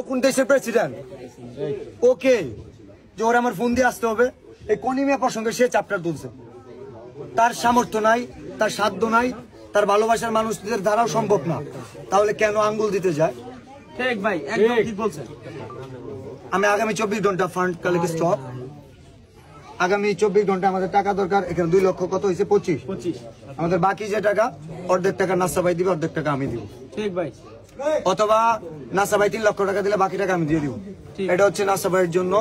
কোন দেশের প্রেসিডেন্ট ওকে যে ওরা আমার ফোন দিয়ে আসতে হবে এই কনিমিয়া প্রসঙ্গে সে চ্যাপ্টার তুলছে তার সামর্থ্য নাই তার সাধ্য নাই তার ভালোবাসার মানুষদের দ্বারাও সম্ভব না তাহলে কেন আঙ্গুল দিতে যায় ঠিক ভাই একদম ঠিক বলছেন আমি আগামী 24 ঘন্টা ফান্ড কালেক্ট স্টপ আগামী 24 ঘন্টা আমাদের টাকা দরকার এখানে 2 লক্ষ কত হয়েছে 25 আমাদের বাকি যে টাকা অর্ধেক টাকা নাসা ভাই দিবে অর্ধেক টাকা আমি দিব ঠিক ভাই অথবা নাসা ভাই 3 লক্ষ টাকা দিলে বাকি টাকা আমি দিয়ে দিব এটা হচ্ছে নাসা ভাইয়ের জন্য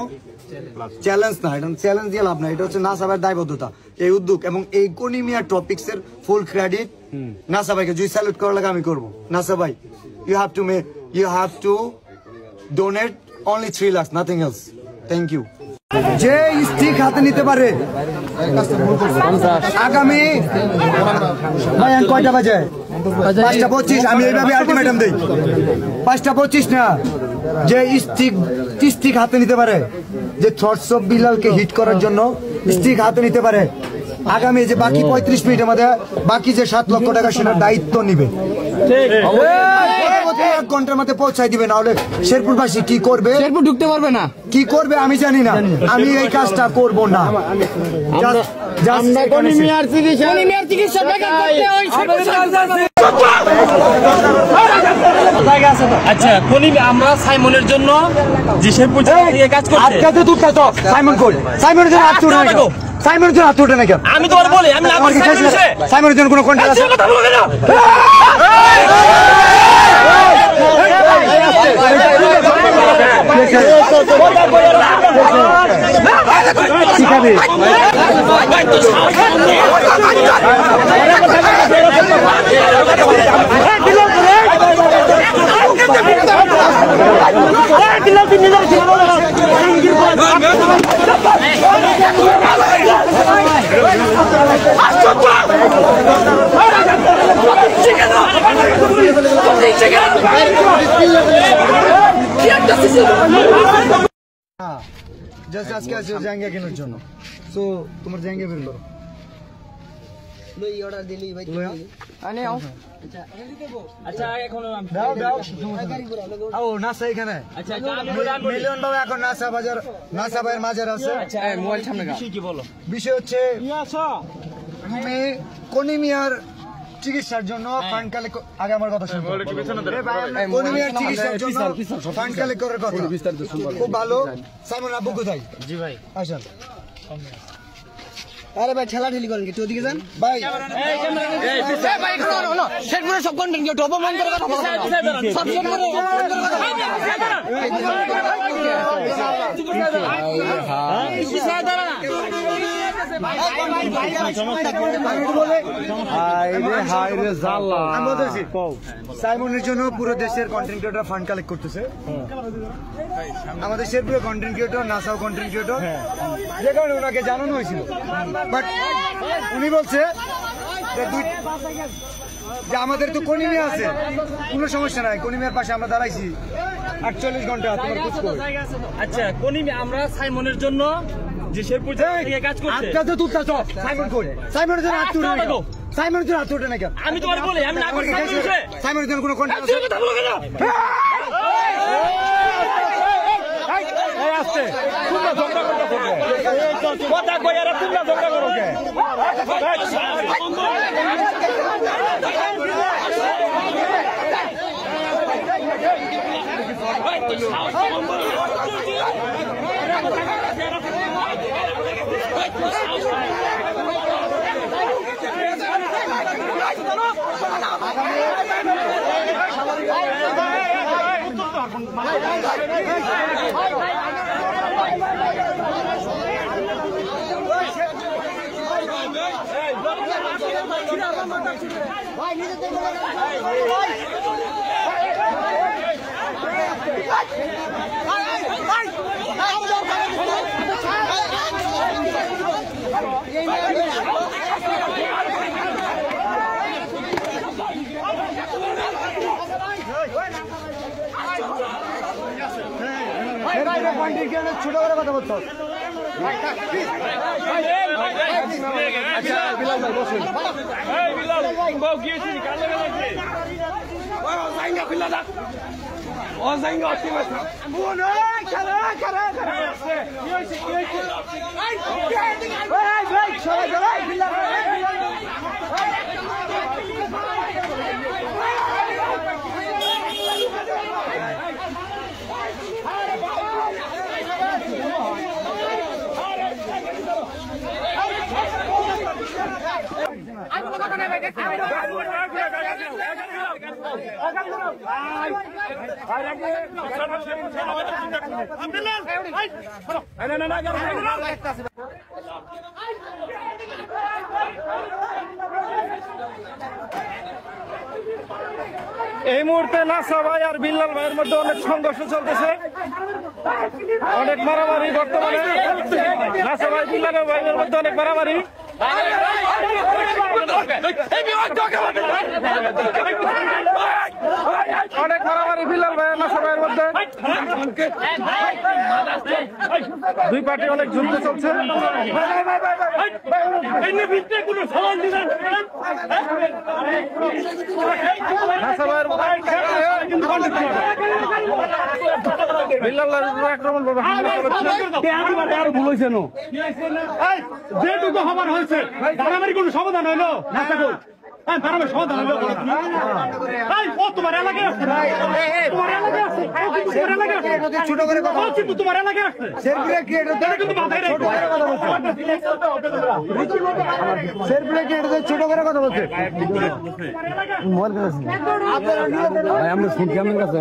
চ্যালেঞ্জ না এটা চ্যালেঞ্জ দিয়ে লাভ না এটা হচ্ছে নাসা ভাইয়ের দায়বদ্ধতা এই উদ্যোগ এবং এই কনিমিয়া টপিকস এর ফুল ক্রেডিট নাসা ভাইকে যদি স্যালুট করার লাগে আমি করব নাসা ভাই you have to donate only 3 lakhs nothing else thank you যে স্টিক হাতে নিতে পারে আগামী ভাই কয়টা বাজে 5:25 আমি এইভাবে আলটিমেটাম দেই 5:25 না যে স্টিক হাতে নিতে পারে যে থটস অফ বিলালকে হিট করার জন্য স্টিক হাতে নিতে পারে আগামী যে বাকি 35 মিনিটের মধ্যে বাকি যে 7 লক্ষ টাকা সেটার দায়িত্ব নিবে এক ঘন্টার মধ্যে পৌঁছাই দিবে না হলে শেরপুরবাসী কি করবে শেরপুর ঢুকতে পারবে না কি করবে আমি জানি না আমি এই কাজটা করব না আচ্ছা আমরা সাইমনের জন্য যে শেরপুর থেকে কাজ করছি সাইমন কই সাইমনের জন্য হাত উঠে না সাইমনের জন্য হাত উঠে না কেন আমি তো বলি আমি সাইমনের জন্য কোনো কন্ট্যাক্ট আছে শিখাবে জাস্ট আজকে আছে জাঙ্গা কেনার জন্য সো তোমার জাঙ্গা বের করো লই অর্ডার দিলি ভাই আনে আও আচ্ছা এখন দাও দাও ও নাসা এখানে আচ্ছা মিলিয়ন বাবা এখন নাসা বাজার নাসা ভাইয়ের মাজার আছে আচ্ছা মোবাইল সামনে কি বলো বিষয় হচ্ছে তুমি কনিমিয়ার চিকিৎসার জন্য ফান্ড কালেক্ট আগে আমার কথা শুনুন কনিমিয়ার চিকিৎসার জন্য ফান্ড কালেক্ট করার কথা খুব ভালো সাইমন আব্বু কোথায় জি ভাই আসেন আরে ভাই ঠেলা ঠেলি করেন কি ওদিকে যান ভাই এই ভাই হলো শেরপুরের সব কন্টেন্ট কেউ অপমান করে কথা বলে সব সাইমনের জন্য পুরো দেশের কন্টেন্ট ক্রিয়েটর ফান্ড কালেক্ট করতেছে আমাদের শেরপুরের কন্টেন্ট ক্রিয়েটর নাসাও কন্টেন্ট ক্রিয়েটর যে কারণে ওনাকে জানানো হয়েছিল বাট উনি বলছে যে আমাদের তো কনিমিয়া আছে কোনো সমস্যা নাই কনিমিয়ার পাশে আমরা দাঁড়াইছি 48 ঘন্টা তোমার খোঁজ করবে আচ্ছা কনিমিয়া আমরা সাইমনের জন্য যে শেরপুর থেকে কাজ করছে আজকে তো তুই তো সাইমন কই সাইমনের জন্য হাত তুলে নাও সাইমনের জন্য হাত তুলে না কেন আমি তোমার বলি আমি না করছি সাইমনের জন্য কোনো কন্ট্যাক্ট আছে কথা বলো কেন এই আস্তে তোমরা ঝগড়া করতে কথা কই আর তোমরা ঝগড়া করো কে ছোট করে কথা বলতো বিলাল ভাই বসুন বিলাল গিয়েছি এই মুহূর্তে নাসা ভাই আর বিল্লাল ভাইয়ের মধ্যে অনেক সংঘর্ষ চলতেছে, অনেক মারামারি বর্তমানে। নাসা ভাই বিল্লাল ভাইয়ের মধ্যে অনেক মারামারি। অনেক মারামারি বিল্লাল ভাই আর নাসা ভাইয়ের মধ্যে। দুই পার্টি অনেক যুদ্ধ চলছে। নাসা ভাইয়ের বিল্লাল আক্রমণ করবে, আরো ভুল হয়েছে যেটুকু হবার হয়েছে মারামারি কোনো সমাধান হইলো না। সমাধান হইলো তোমার এলাকায় আসছে, তোমার এলাকায় আসছে, ছোট করে কথা বলছে, কিন্তু তোমার এলাকায় আসছে। ছোট করে কথা বলছে। আমরা শুনছি আপনার কাছে।